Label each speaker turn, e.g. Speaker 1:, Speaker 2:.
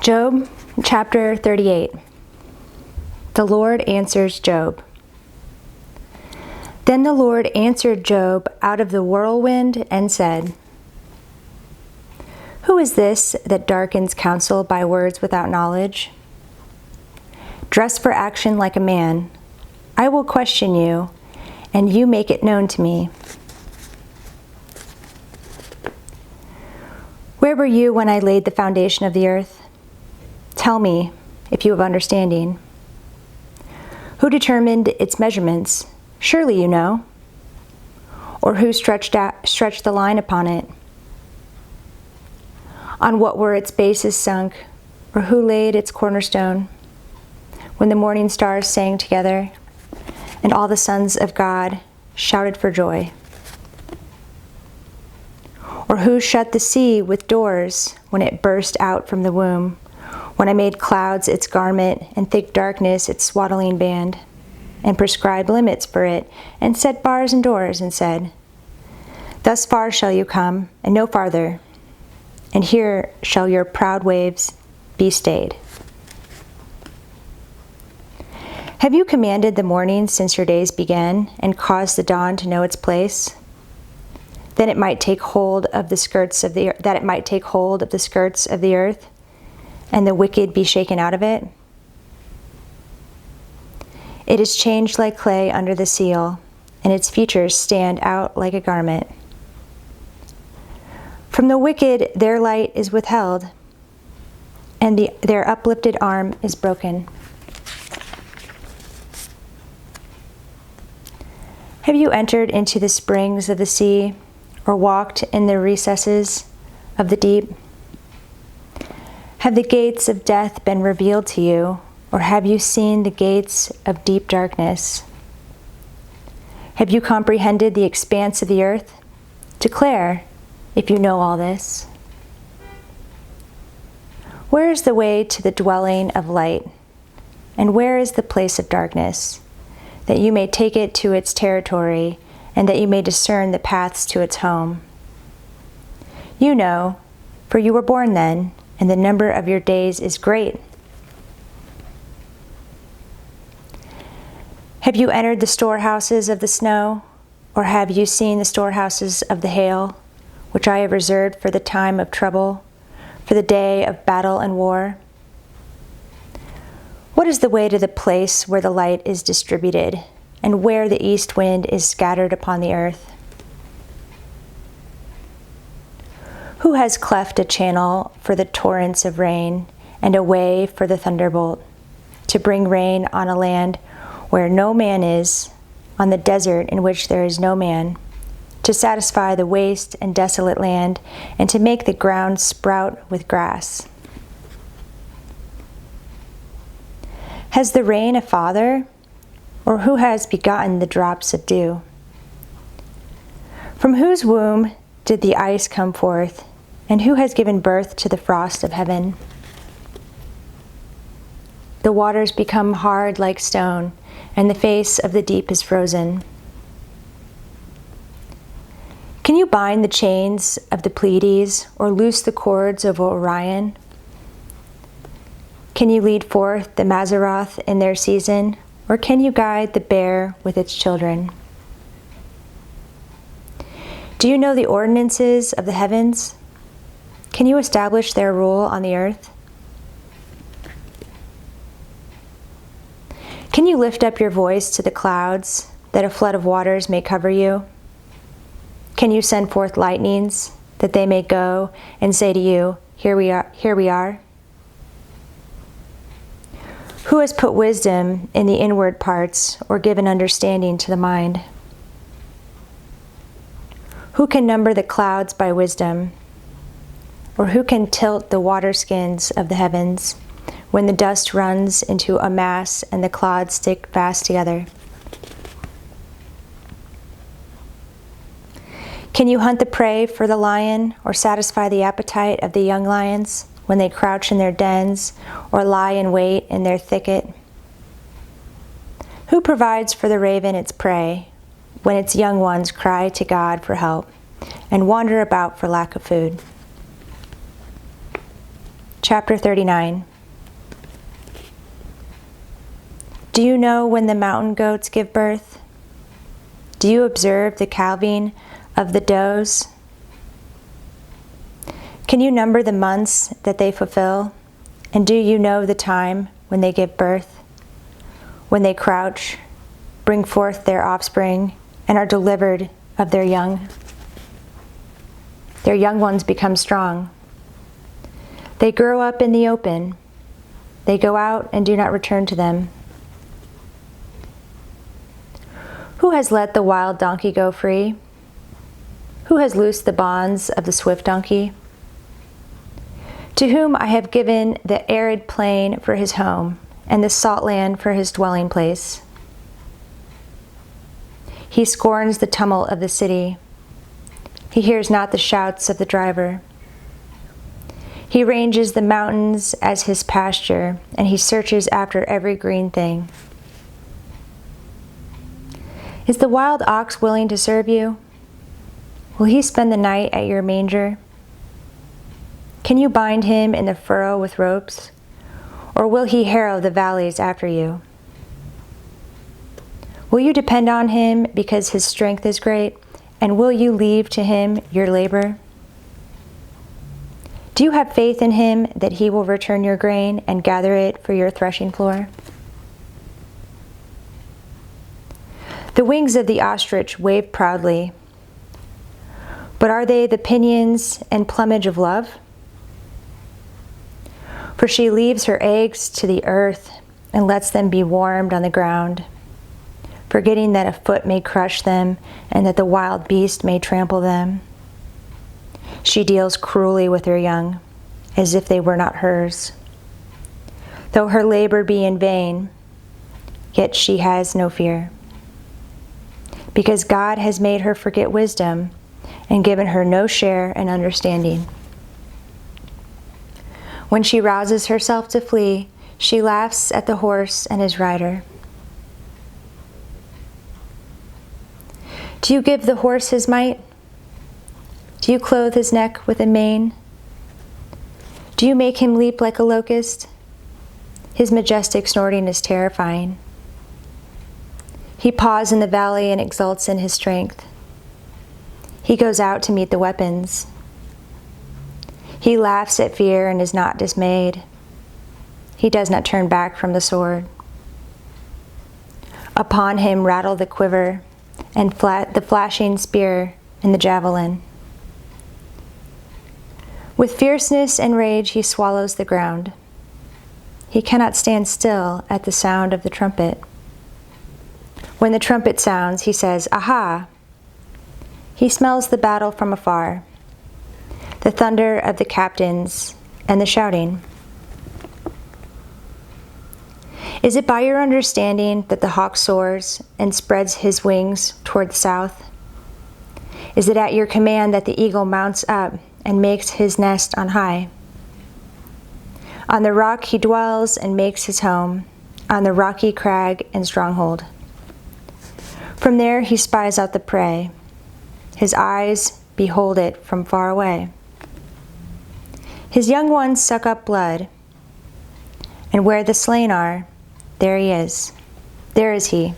Speaker 1: Job chapter 38. The Lord answers Job. Then the Lord answered Job out of the whirlwind and said, Who is this that darkens counsel by words without knowledge? Dress for action like a man. I will question you, and you make it known to me. Where were you when I laid the foundation of the earth? Tell me, if you have understanding. Who determined its measurements? Surely you know. Or who stretched the line upon it? On what were its bases sunk? Or who laid its cornerstone? When the morning stars sang together, and all the sons of God shouted for joy. Or who shut the sea with doors when it burst out from the womb? When I made clouds its garment, and thick darkness its swaddling band, and prescribed limits for it, and set bars and doors, and said, Thus far shall you come, and no farther, and here shall your proud waves be stayed. Have you commanded the morning since your days began, and caused the dawn to know its place? That it might take hold of the skirts of the earth, and the wicked be shaken out of it? It is changed like clay under the seal, and its features stand out like a garment. From the wicked their light is withheld, and their uplifted arm is broken. Have you entered into the springs of the sea, or walked in the recesses of the deep? Have the gates of death been revealed to you, or have you seen the gates of deep darkness? Have you comprehended the expanse of the earth? Declare, if you know all this. Where is the way to the dwelling of light? And where is the place of darkness? That you may take it to its territory, and that you may discern the paths to its home. You know, for you were born then, and the number of your days is great. Have you entered the storehouses of the snow, or have you seen the storehouses of the hail, which I have reserved for the time of trouble, for the day of battle and war? What is the way to the place where the light is distributed, and where the east wind is scattered upon the earth? Who has cleft a channel for the torrents of rain, and a way for the thunderbolt, to bring rain on a land where no man is, on the desert in which there is no man, to satisfy the waste and desolate land, and to make the ground sprout with grass? Has the rain a father, or who has begotten the drops of dew? From whose womb did the ice come forth, and who has given birth to the frost of heaven? The waters become hard like stone, and the face of the deep is frozen. Can you bind the chains of the Pleiades, or loose the cords of Orion? Can you lead forth the Mazzaroth in their season, or can you guide the bear with its children? Do you know the ordinances of the heavens? Can you establish their rule on the earth? Can you lift up your voice to the clouds, that a flood of waters may cover you? Can you send forth lightnings, that they may go and say to you, Here we are, here we are? Who has put wisdom in the inward parts, or given understanding to the mind? Who can number the clouds by wisdom? Or who can tilt the water skins of the heavens, when the dust runs into a mass and the clouds stick fast together? Can you hunt the prey for the lion, or satisfy the appetite of the young lions, when they crouch in their dens, or lie in wait in their thicket? Who provides for the raven its prey, when its young ones cry to God for help, and wander about for lack of food? Chapter 39. Do you know when the mountain goats give birth? Do you observe the calving of the does? Can you number the months that they fulfill? And do you know the time when they give birth? When they crouch, bring forth their offspring, and are delivered of their young? Their young ones become strong. They grow up in the open. They go out and do not return to them. Who has let the wild donkey go free? Who has loosed the bonds of the swift donkey? To whom I have given the arid plain for his home, and the salt land for his dwelling place. He scorns the tumult of the city. He hears not the shouts of the driver. He ranges the mountains as his pasture, and he searches after every green thing. Is the wild ox willing to serve you? Will he spend the night at your manger? Can you bind him in the furrow with ropes, or will he harrow the valleys after you? Will you depend on him because his strength is great, and will you leave to him your labor? Do you have faith in him that he will return your grain and gather it for your threshing floor? The wings of the ostrich wave proudly, but are they the pinions and plumage of love? For she leaves her eggs to the earth and lets them be warmed on the ground, forgetting that a foot may crush them and that the wild beast may trample them. She deals cruelly with her young, as if they were not hers. Though her labor be in vain, yet she has no fear, because God has made her forget wisdom and given her no share in understanding. When she rouses herself to flee, she laughs at the horse and his rider. Do you give the horse his might? Do you clothe his neck with a mane? Do you make him leap like a locust? His majestic snorting is terrifying. He paws in the valley and exults in his strength. He goes out to meet the weapons. He laughs at fear and is not dismayed. He does not turn back from the sword. Upon him rattle the quiver and the flashing spear and the javelin. With fierceness and rage he swallows the ground. He cannot stand still at the sound of the trumpet. When the trumpet sounds, he says, "Aha!" He smells the battle from afar, the thunder of the captains and the shouting. Is it by your understanding that the hawk soars and spreads his wings toward the south? Is it at your command that the eagle mounts up and makes his nest on high? On the rock he dwells and makes his home, on the rocky crag and stronghold. From there he spies out the prey. His eyes behold it from far away. His young ones suck up blood, and where the slain are, there he is. There is he.